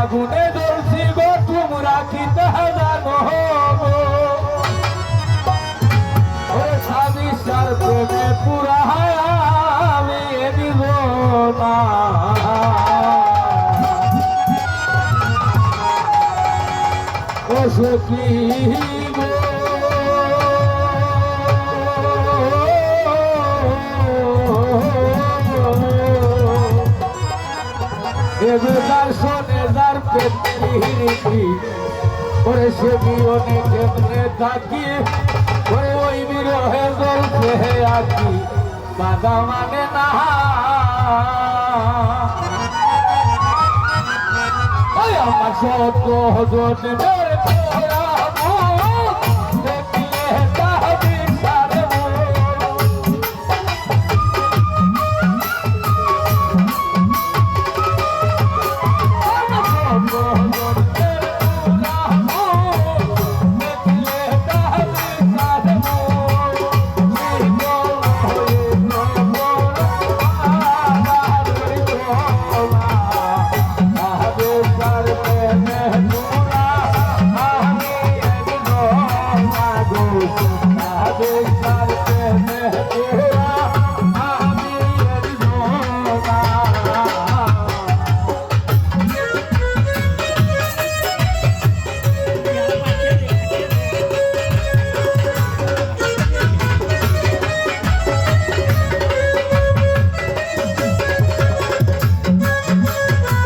আগুনে জ্বলছি গো তোমরা কি তাহা জানো গো ওরে সাবিসার প্রেমে পুরা আমি দিব না ও সখী গো এবার শোনে যার পেটি ওরে সে বিরনে কেমনে থাকি ওরে ওই বিরহে জ্বলছে আকি বাধা মানে না ওই আমার সত্য জন্মের দেখিয়ে তাহাবি সারে I